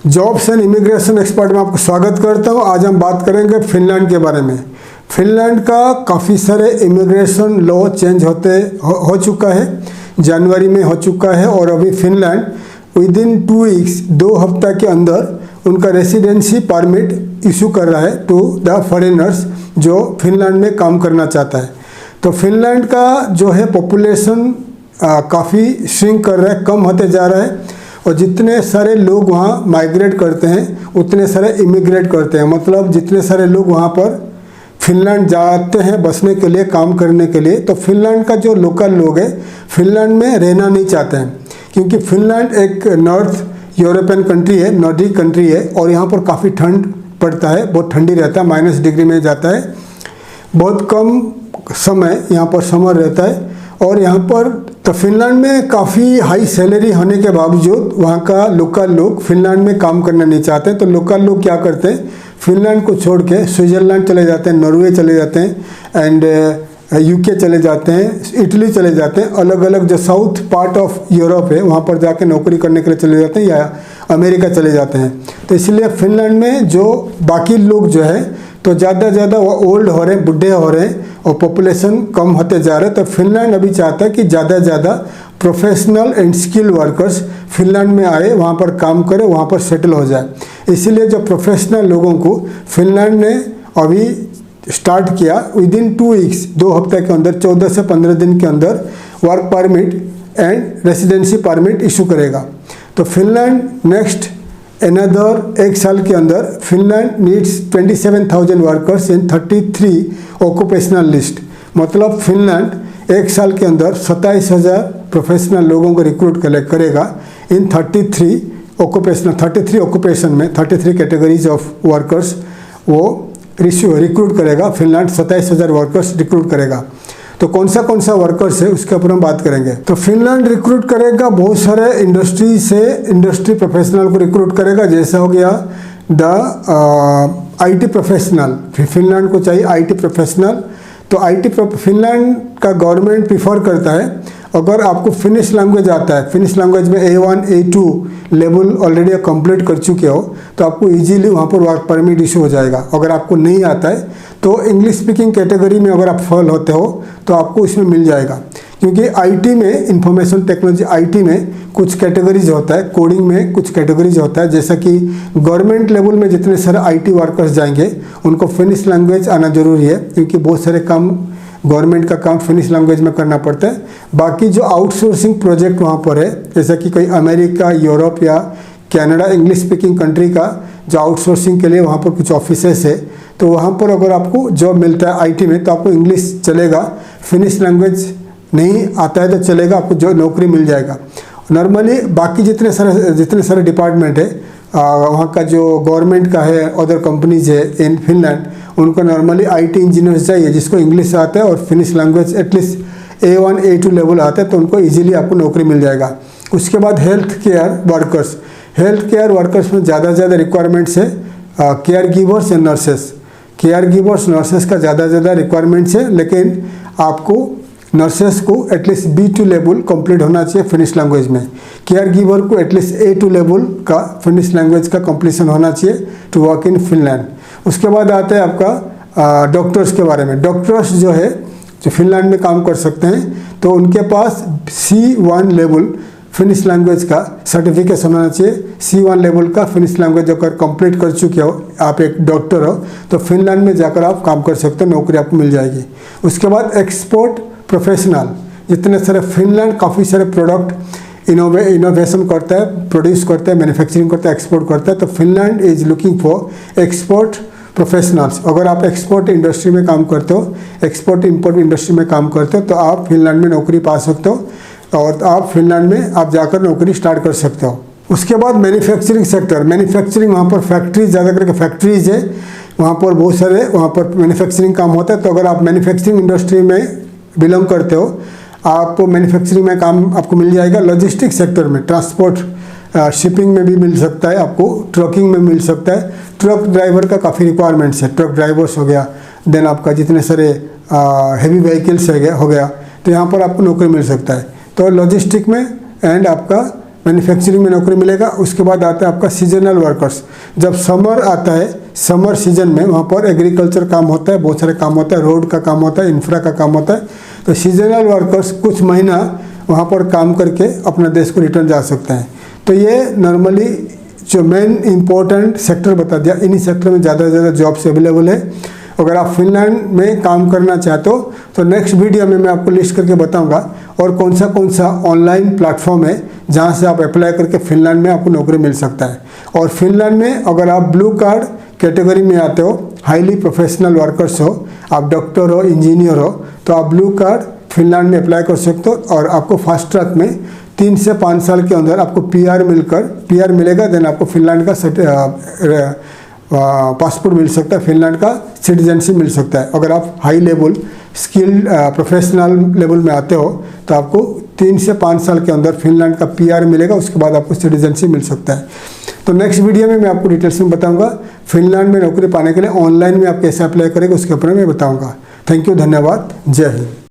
Jobs and immigration expert में आपको स्वागत करता हूं। आज हम बात करेंगे फिनलैंड के बारे में। फिनलैंड का काफ़ी सारे इमिग्रेशन लॉ चेंज हो चुका है, जनवरी में हो चुका है और अभी फिनलैंड विद इन 2 वीक्स 2 हफ्ता के अंदर उनका रेसिडेंसी परमिट इशू कर रहा है टू द फॉरेनर्स जो फिनलैंड में काम करना चाहता है। तो फिनलैंड का जो है पॉपुलेशन काफ़ी श्रिंक कर रहा है, कम होते जा रहा है और जितने सारे लोग वहाँ माइग्रेट करते हैं उतने सारे इमिग्रेट करते हैं। मतलब जितने सारे लोग वहाँ पर फिनलैंड जाते हैं बसने के लिए, काम करने के लिए, तो फिनलैंड का जो लोकल लोग हैं फिनलैंड में रहना नहीं चाहते हैं क्योंकि फिनलैंड एक नॉर्थ यूरोपियन कंट्री है, नॉर्डिक कंट्री है और यहाँ पर काफ़ी ठंड पड़ता है, बहुत ठंडी रहता है, -डिग्री में जाता है, बहुत कम समय यहाँ पर समर रहता है और यहाँ पर तो फिनलैंड में काफ़ी हाई सैलरी होने के बावजूद वहाँ का लोकल लोग फिनलैंड में काम करना नहीं चाहते। तो लोकल लोग क्या करते हैं, फिनलैंड को छोड़ के स्विट्ज़रलैंड चले जाते हैं, नॉर्वे चले जाते हैं एंड यूके चले जाते हैं, इटली चले जाते हैं, अलग अलग जो साउथ पार्ट ऑफ यूरोप है वहाँ पर जाके नौकरी करने के लिए चले जाते हैं या अमेरिका चले जाते हैं। तो इसलिए फिनलैंड में जो बाकी लोग जो है तो ज़्यादा ज़्यादा वो ओल्ड हो रहे हैं, बुढ़े हो रहे हैं और पॉपुलेशन कम होते जा रहे हैं। तो फिनलैंड अभी चाहता है कि ज़्यादा से ज़्यादा professional and skill workers Finland में आए, वहाँ पर काम करें, वहाँ पर सेटल हो जाए। इसलिए जो प्रोफेशनल लोगों को फिनलैंड ने अभी स्टार्ट किया विद इन 2 वीक्स 2 हफ्ते के अंदर 14 से 15 दिन के अंदर work permit and residency permit issue करेगा। तो फिनलैंड नेक्स्ट अनदर 1 साल के अंदर Finland needs 27,000 workers in 33 occupational list. मतलब फिनलैंड 1 साल के अंदर 27,000 प्रोफेशनल लोगों को रिक्रूट करेगा इन 33 ऑक्यूपेशन में, 33 कैटेगरीज ऑफ वर्कर्स वो रिक्रूट करेगा। फिनलैंड 27,000 वर्कर्स रिक्रूट करेगा। तो कौन सा वर्कर्स है उसके ऊपर हम बात करेंगे। तो फिनलैंड रिक्रूट करेगा बहुत सारे इंडस्ट्री प्रोफेशनल को रिक्रूट करेगा। जैसा हो गया द आईटी प्रोफेशनल, फिनलैंड को चाहिए आईटी प्रोफेशनल। तो फिनलैंड का गवर्नमेंट प्रीफर करता है अगर आपको फिनिश लैंग्वेज आता है, फिनिश लैंग्वेज में A1 A2 level already complete कर चुके हो तो आपको इजीली वहाँ पर वर्क परमिट इशू हो जाएगा। अगर आपको नहीं आता है तो इंग्लिश स्पीकिंग कैटेगरी में अगर आप फॉल होते हो तो आपको इसमें मिल जाएगा क्योंकि आईटी में, इंफॉर्मेशन टेक्नोलॉजी आईटी में कुछ कैटेगरीज होता है, कोडिंग में कुछ कैटेगरीज होता है। जैसा कि गवर्नमेंट लेवल में जितने सारे आईटी वर्कर्स जाएंगे उनको फिनिश लैंग्वेज आना जरूरी है क्योंकि बहुत सारे काम गवर्नमेंट का काम फिनिश लैंग्वेज में करना पड़ता है। बाकी जो आउटसोर्सिंग प्रोजेक्ट वहाँ पर है जैसा कि कोई अमेरिका, यूरोप या कनाडा इंग्लिश स्पीकिंग कंट्री का जो आउटसोर्सिंग के लिए वहाँ पर कुछ ऑफिसेस है तो वहाँ पर अगर आपको जॉब मिलता है आईटी में तो आपको इंग्लिश चलेगा, फिनिश लैंग्वेज नहीं आता है तो चलेगा, आपको जो नौकरी मिल जाएगा। नॉर्मली बाकी जितने सारे डिपार्टमेंट है वहाँ का जो गवर्नमेंट का है, अदर कंपनीज है इन फिनलैंड, उनको नॉर्मली आईटी इंजीनियर्स चाहिए जिसको इंग्लिश आता है और finish language at least A1 A2 level आता है तो उनको इजीली आपको नौकरी मिल जाएगा। उसके बाद हेल्थ केयर वर्कर्स में ज़्यादा से ज़्यादा रिक्वायरमेंट्स है care givers and nurses. Care givers nurses का ज़्यादा से ज़्यादा रिक्वायरमेंट्स है, लेकिन आपको नर्सेस को एटलीस्ट B2 लेवल कंप्लीट होना चाहिए फिनिश लैंग्वेज में। केयर गिवर को एटलीस्ट A2 लेवल का फिनिश लैंग्वेज का कंप्लीशन होना चाहिए टू वर्क इन फिनलैंड। उसके बाद आता है आपका डॉक्टर्स के बारे में। डॉक्टर्स जो है जो फिनलैंड में काम कर सकते हैं तो उनके पास C1 लेवल फिनिश लैंग्वेज का सर्टिफिकेशन होना चाहिए। C1 लेवल का फिनिश लैंग्वेज अगर कंप्लीट कर चुके हो, आप एक डॉक्टर हो तो फिनलैंड में जाकर आप काम कर सकते हो, नौकरी आपको मिल जाएगी। उसके बाद एक्सपोर्ट प्रोफेशनल, जितने सारे फिनलैंड काफ़ी सारे प्रोडक्ट इनोवेशन करता है, प्रोड्यूस करता है, मैन्युफैक्चरिंग करता है, एक्सपोर्ट करता है। तो Finland is looking for export professionals. अगर आप एक्सपोर्ट इंडस्ट्री में काम करते हो, एक्सपोर्ट इंपोर्ट इंडस्ट्री में काम करते हो तो आप फिनलैंड में नौकरी पा सकते हो और आप फिनलैंड में आप जाकर नौकरी स्टार्ट कर सकते हो। उसके बाद मैन्युफैक्चरिंग सेक्टर, मैन्युफैक्चरिंग वहाँ पर फैक्ट्रीज, ज़्यादा करके फैक्ट्रीज है वहाँ पर, बहुत सारे वहाँ पर मैन्युफैक्चरिंग काम होता है। तो अगर आप मैन्युफैक्चरिंग इंडस्ट्री में बिलोंग करते हो आप मैन्युफैक्चरिंग में काम आपको मिल जाएगा। लॉजिस्टिक सेक्टर में, ट्रांसपोर्ट शिपिंग में भी मिल सकता है, आपको ट्रकिंग में मिल सकता है। ट्रक ड्राइवर का काफ़ी रिक्वायरमेंट्स है, ट्रक ड्राइवर्स हो गया, देन आपका जितने सारे हेवी व्हीकल्स हो गया तो यहाँ पर आपको नौकरी मिल सकता है। तो लॉजिस्टिक में एंड आपका मैन्युफैक्चरिंग में नौकरी मिलेगा। उसके बाद आता है आपका सीजनल वर्कर्स। जब समर आता है, समर सीजन में वहाँ पर एग्रीकल्चर काम होता है, बहुत सारे काम होता है, रोड का काम होता है, इंफ्रा का काम होता है। तो सीजनल वर्कर्स कुछ महीना वहाँ पर काम करके अपना देश को रिटर्न जा सकते हैं। तो ये नॉर्मली जो मेन इंपॉर्टेंट सेक्टर बता दिया, इन्हीं सेक्टर में ज़्यादा से ज़्यादा जॉब्स अवेलेबल है। अगर आप फिनलैंड में काम करना चाहते हो तो नेक्स्ट वीडियो में मैं आपको लिस्ट करके बताऊंगा और कौन सा ऑनलाइन प्लेटफॉर्म है जहां से आप अप्लाई करके फिनलैंड में आपको नौकरी मिल सकता है। और फिनलैंड में अगर आप ब्लू कार्ड कैटेगरी में आते हो, हाईली प्रोफेशनल वर्कर्स हो, आप डॉक्टर हो, इंजीनियर हो, तो आप ब्लू कार्ड फिनलैंड में अप्लाई कर सकते हो और आपको फास्ट ट्रैक में 3 से 5 साल के अंदर आपको पीआर मिलेगा। देन आपको फिनलैंड का पासपोर्ट मिल सकता है, फिनलैंड का सिटीजनशिप मिल सकता है। अगर आप high level skilled professional level में आते हो तो आपको 3 से 5 साल के अंदर फिनलैंड का पीआर मिलेगा, उसके बाद आपको सिटीजनशिप मिल सकता है। तो नेक्स्ट वीडियो में मैं आपको डिटेल्स में बताऊंगा फिनलैंड में नौकरी पाने के लिए ऑनलाइन में आप कैसे अप्लाई करेंगे, उसके ऊपर मैं बताऊंगा। थैंक यू, धन्यवाद, जय हिंद।